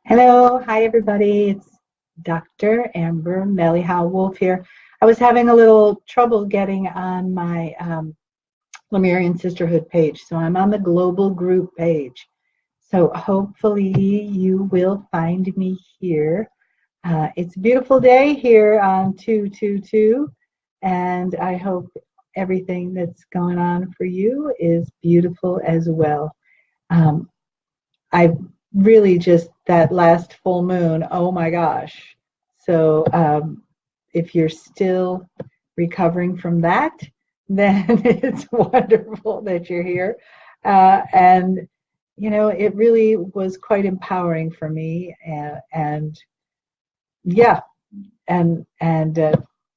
Hello, hi everybody. It's Dr. Amber Mele'ha Wolf here. I was having a little trouble getting on my Lemurian Sisterhood page, so I'm on the global group page. So hopefully you will find me here. It's a beautiful day here on 222, and I hope everything that's going on for you is beautiful as well. Um, I really just that last full moon, oh my gosh. So if you're still recovering from that, then it's wonderful that you're here. And, it really was quite empowering for me. And yeah, and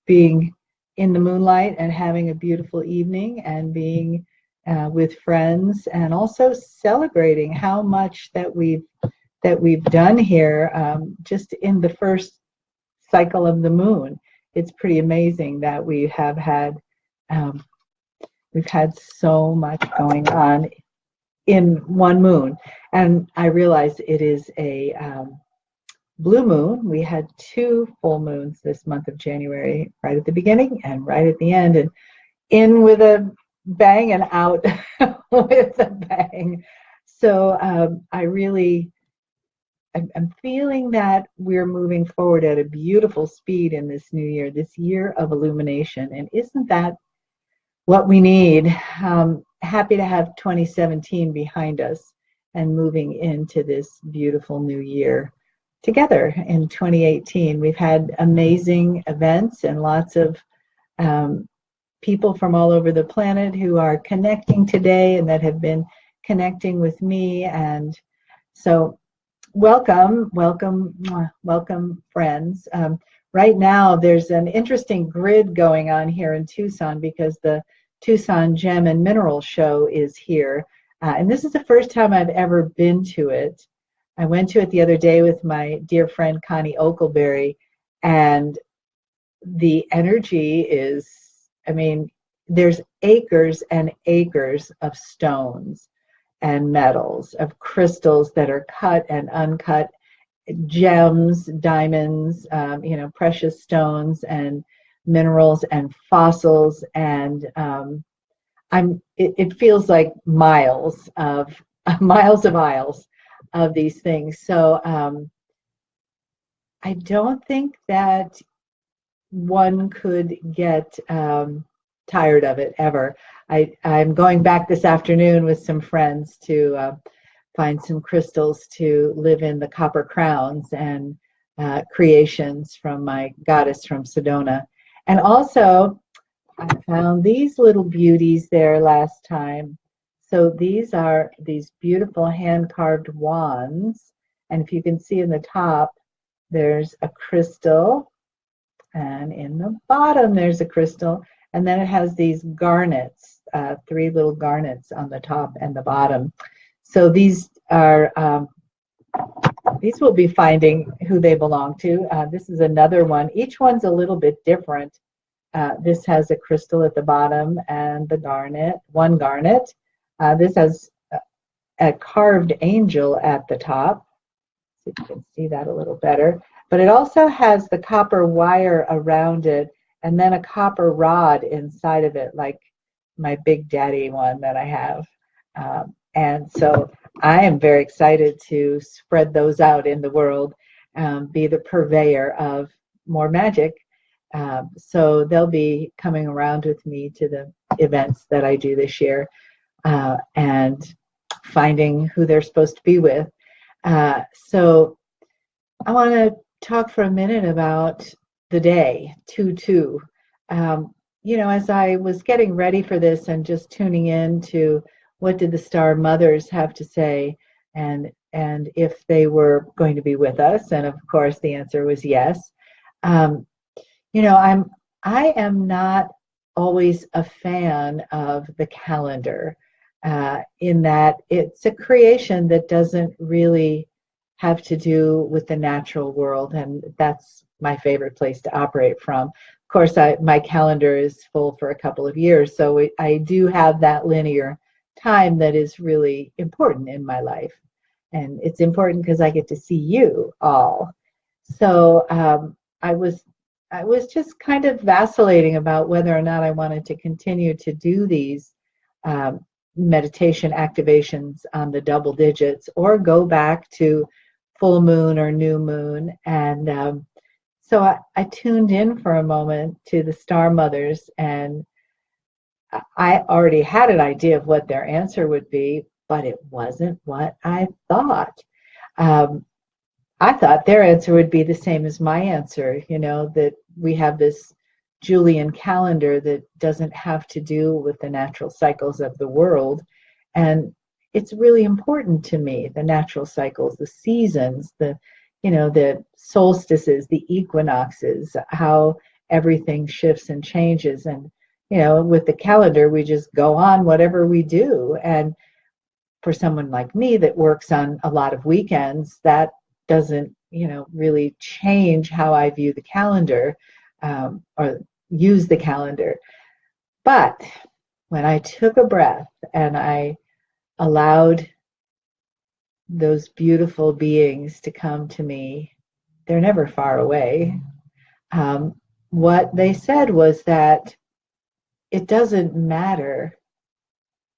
being in the moonlight and having a beautiful evening and being with friends and also celebrating how much that we've done here just in the first cycle of the moon. It's pretty amazing that um, we've had so much going on in one moon, and I realize it is a blue moon. We had two full moons this month of January, right at the beginning and right at the end, and in with a bang and out with a bang. So I'm feeling that we're moving forward at a beautiful speed in this new year, this year of illumination. And isn't that what we need? Happy to have 2017 behind us and moving into this beautiful new year together in 2018. We've had amazing events and lots of people from all over the planet who are connecting today and that have been connecting with me. And so welcome, welcome, welcome, friends. Right now, there's an interesting grid going on here in Tucson because the Tucson Gem and Mineral Show is here. And this is the first time I've ever been to it. I went to it the other day with my dear friend Connie Oakleberry, and the energy is, there's acres and acres of stones and metals, of crystals that are cut and uncut, gems, diamonds, precious stones and minerals and fossils, and it feels like miles of miles of aisles of these things. So I don't think that one could get tired of it ever. I'm going back this afternoon with some friends to find some crystals to live in the copper crowns and creations from my goddess from Sedona. And also, I found these little beauties there last time. So these are these beautiful hand-carved wands. And if you can see in the top, there's a crystal. And in the bottom, there's a crystal. And then it has these garnets, three little garnets on the top and the bottom. So these will be finding who they belong to. This is another one. Each one's a little bit different. This has a crystal at the bottom and the garnet, one garnet. This has a carved angel at the top. See if you can see that a little better. But it also has the copper wire around it and then a copper rod inside of it, like my Big Daddy one that I have. And so I am very excited to spread those out in the world, be the purveyor of more magic. So they'll be coming around with me to the events that I do this year and finding who they're supposed to be with. So I want to talk for a minute about the day, 2-2. As I was getting ready for this and just tuning in to what did the star mothers have to say and if they were going to be with us, and of course the answer was yes. I am not always a fan of the calendar in that it's a creation that doesn't really have to do with the natural world, and that's my favorite place to operate from. Of course, my calendar is full for a couple of years, so I do have that linear time that is really important in my life. And it's important because I get to see you all. So I was just kind of vacillating about whether or not I wanted to continue to do these um, meditation activations on the double digits or go back to full moon or new moon. And so I tuned in for a moment to the Star Mothers, and I already had an idea of what their answer would be, but it wasn't what I thought. Um, I thought their answer would be the same as my answer, that we have this Julian calendar that doesn't have to do with the natural cycles of the world. And it's really important to me, the natural cycles, the seasons, the solstices, the equinoxes, how everything shifts and changes. And, with the calendar, we just go on whatever we do. And for someone like me that works on a lot of weekends, that doesn't, really change how I view the calendar or use the calendar. But when I took a breath and I allowed those beautiful beings to come to me, they're never far away. What they said was that it doesn't matter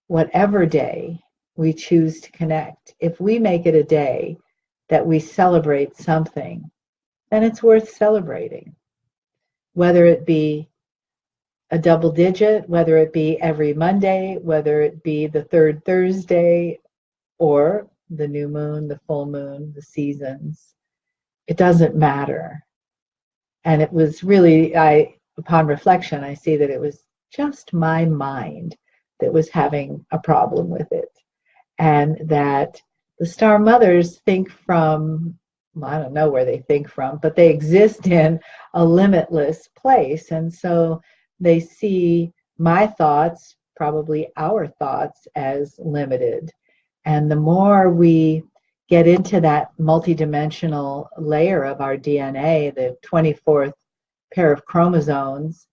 whatever day we choose to connect. If we make it a day that we celebrate something, then it's worth celebrating. Whether it be a double digit, whether it be every Monday, whether it be the third Thursday, or the new moon, the full moon, the seasons, it doesn't matter. And it was really, upon reflection, I see that it was just my mind that was having a problem with it. And that the Star Mothers think from, well, I don't know where they think from, but they exist in a limitless place. And so they see my thoughts, probably our thoughts, as limited. And the more we get into that multidimensional layer of our DNA, the 24th pair of chromosomes,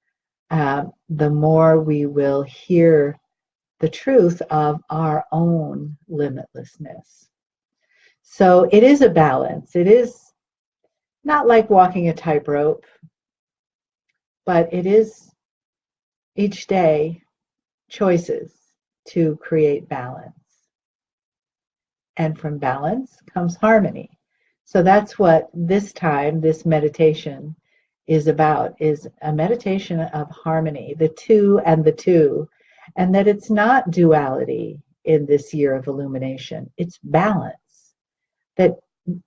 the more we will hear the truth of our own limitlessness. So it is a balance. It is not like walking a tightrope, but it is each day choices to create balance. And from balance comes harmony. So that's what this time, this meditation is about, is a meditation of harmony, the two and the two, and that it's not duality in this year of illumination. It's balance, that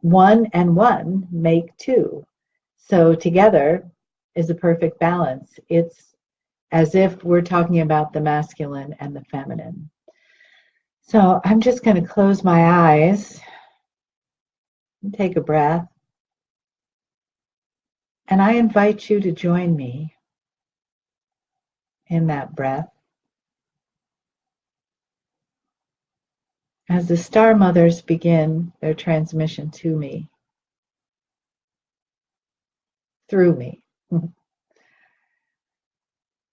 one and one make two. So together is a perfect balance. It's as if we're talking about the masculine and the feminine. So I'm just going to close my eyes and take a breath. And I invite you to join me in that breath as the Star Mothers begin their transmission to me, through me.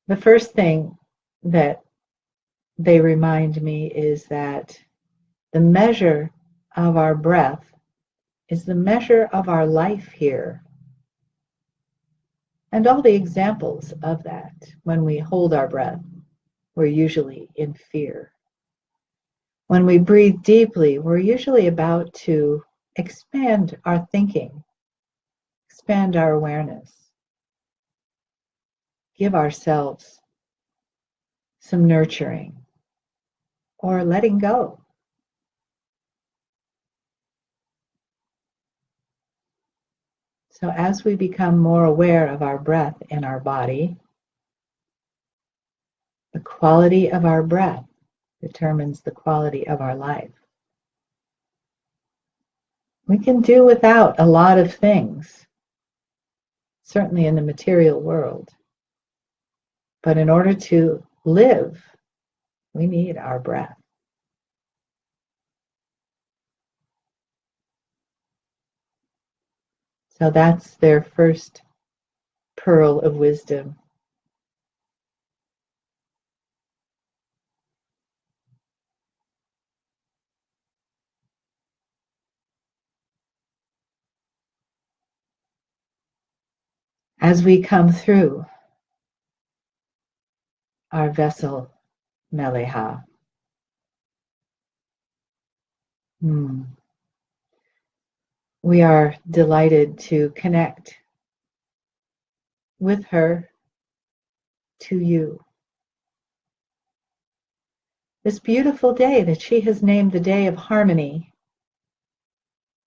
The first thing that they remind me is that the measure of our breath is the measure of our life here. And all the examples of that, when we hold our breath, we're usually in fear. When we breathe deeply, we're usually about to expand our thinking, expand our awareness, give ourselves some nurturing or letting go. So as we become more aware of our breath in our body, the quality of our breath determines the quality of our life. We can do without a lot of things, certainly in the material world. But in order to live, we need our breath. So that's their first pearl of wisdom. as we come through our vessel, Mele'ha. We are delighted to connect with her to you. This beautiful day that she has named the day of harmony,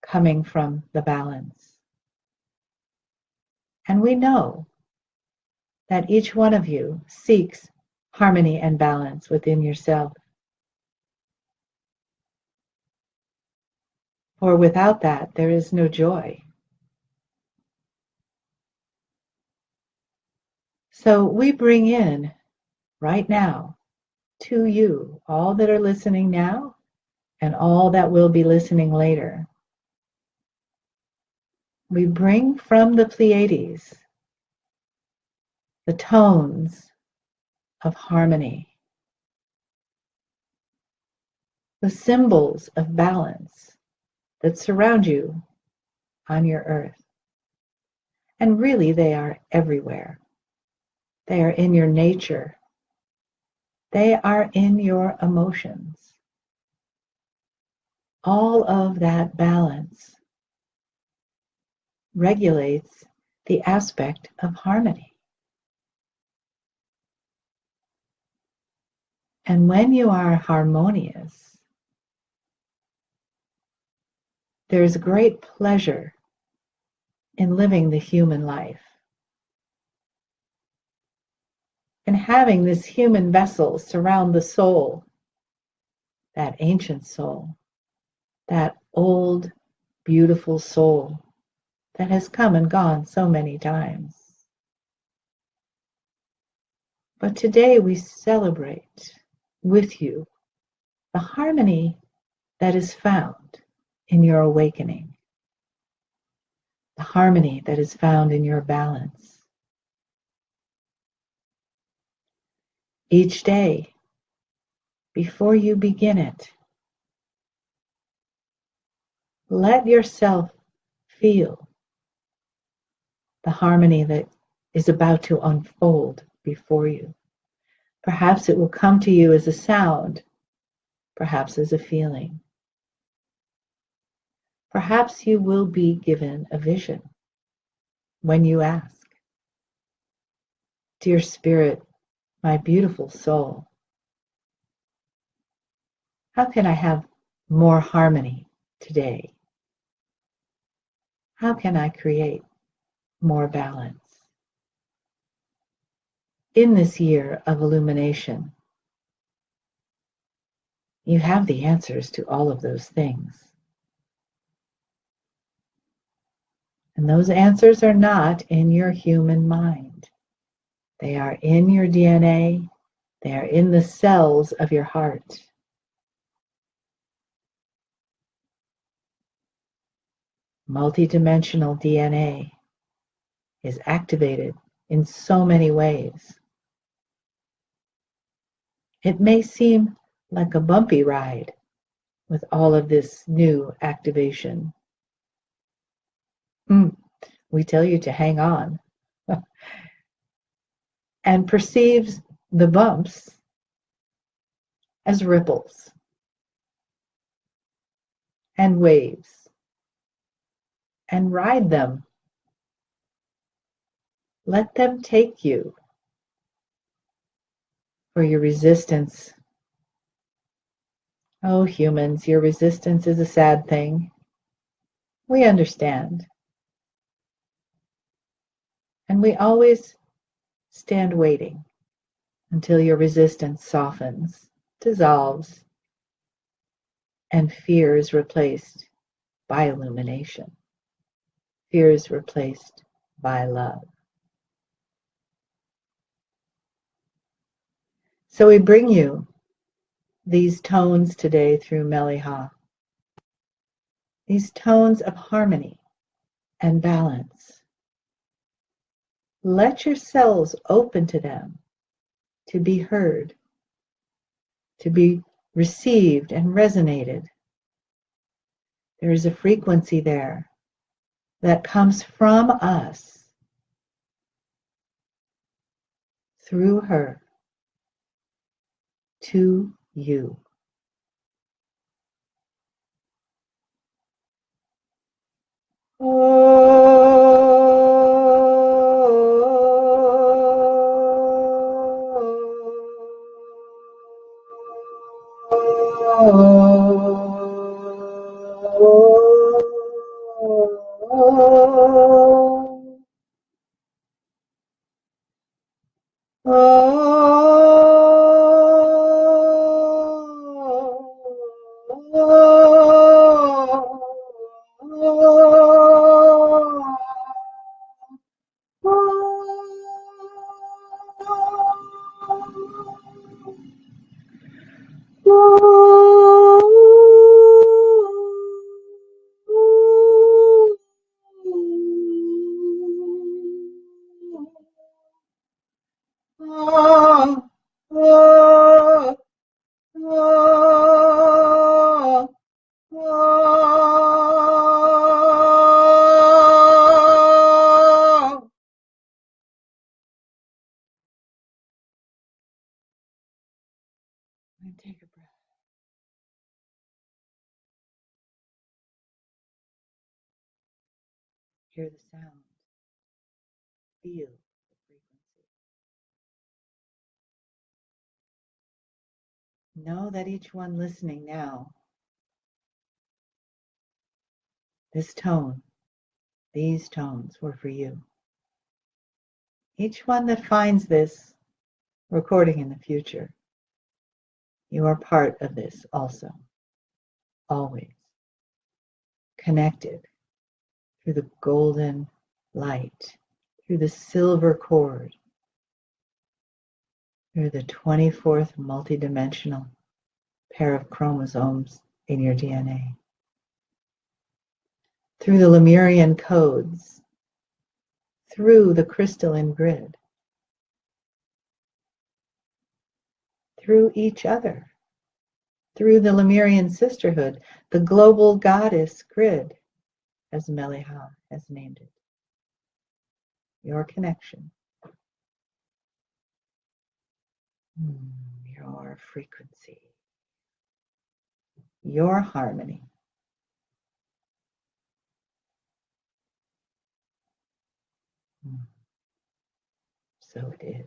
coming from the balance. And we know that each one of you seeks harmony and balance within yourself. For without that, there is no joy. So we bring in right now to you, all that are listening now and all that will be listening later. We bring from the Pleiades the tones of harmony, the symbols of balance that surround you on your earth. And really, they are everywhere. They are in your nature. They are in your emotions. All of that balance regulates the aspect of harmony. And when you are harmonious, there's great pleasure in living the human life. And having this human vessel surround the soul, that ancient soul, that old, beautiful soul that has come and gone so many times. But today we celebrate with you the harmony that is found in your awakening, the harmony that is found in your balance. Each day, before you begin it, let yourself feel the harmony that is about to unfold before you. Perhaps it will come to you as a sound, perhaps as a feeling. Perhaps you will be given a vision when you ask. Dear Spirit, my beautiful soul, how can I have more harmony today? How can I create more balance? In this year of illumination, you have the answers to all of those things. And those answers are not in your human mind. They are in your DNA. They are in the cells of your heart. Multidimensional DNA is activated in so many ways. It may seem like a bumpy ride with all of this new activation. We tell you to hang on and perceives the bumps as ripples and waves and ride them. Let them take you, for your resistance. Oh, humans, your resistance is a sad thing. We understand. And we always stand waiting until your resistance softens, dissolves, and fear is replaced by illumination. Fear is replaced by love. So we bring you these tones today through Mele'ha, these tones of harmony and balance. Let your cells open to them, to be heard, to be received and resonated. There is a frequency there that comes from us through her to you. And take a breath. Hear the sound. Feel the frequency. Know that each one listening now, this tone, these tones were for you. Each one that finds this recording in the future, you are part of this also, always connected through the golden light, through the silver cord, through the 24th multidimensional pair of chromosomes in your DNA, through the Lemurian codes, through the crystalline grid, through each other, through the Lemurian Sisterhood, the global goddess grid, as Mele'ha has named it. Your connection, your frequency, your harmony. So it is.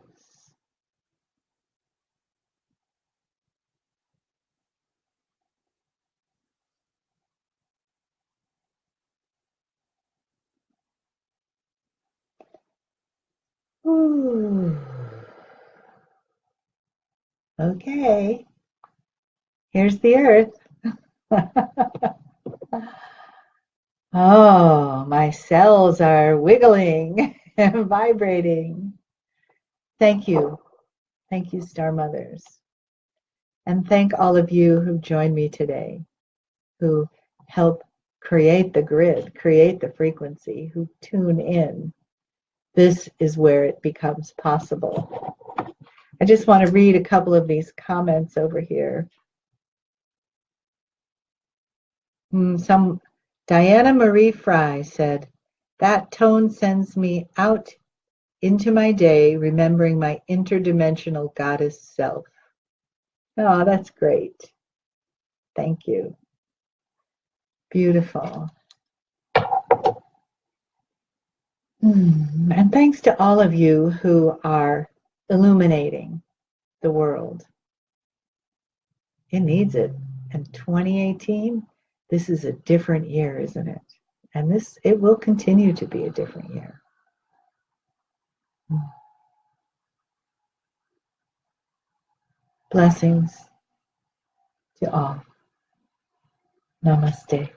Ooh. Okay, here's the earth. Oh, my cells are wiggling and vibrating. Thank you. Thank you, Star Mothers. And thank all of you who joined me today, who help create the grid, create the frequency, who tune in. This is where it becomes possible. I just want to read a couple of these comments over here. Diana Marie Fry said, that tone sends me out into my day, remembering my interdimensional goddess self. Oh, that's great. Thank you. Beautiful. And thanks to all of you who are illuminating the world. It needs it. And 2018, this is a different year, isn't it? And it will continue to be a different year. Blessings to all. Namaste.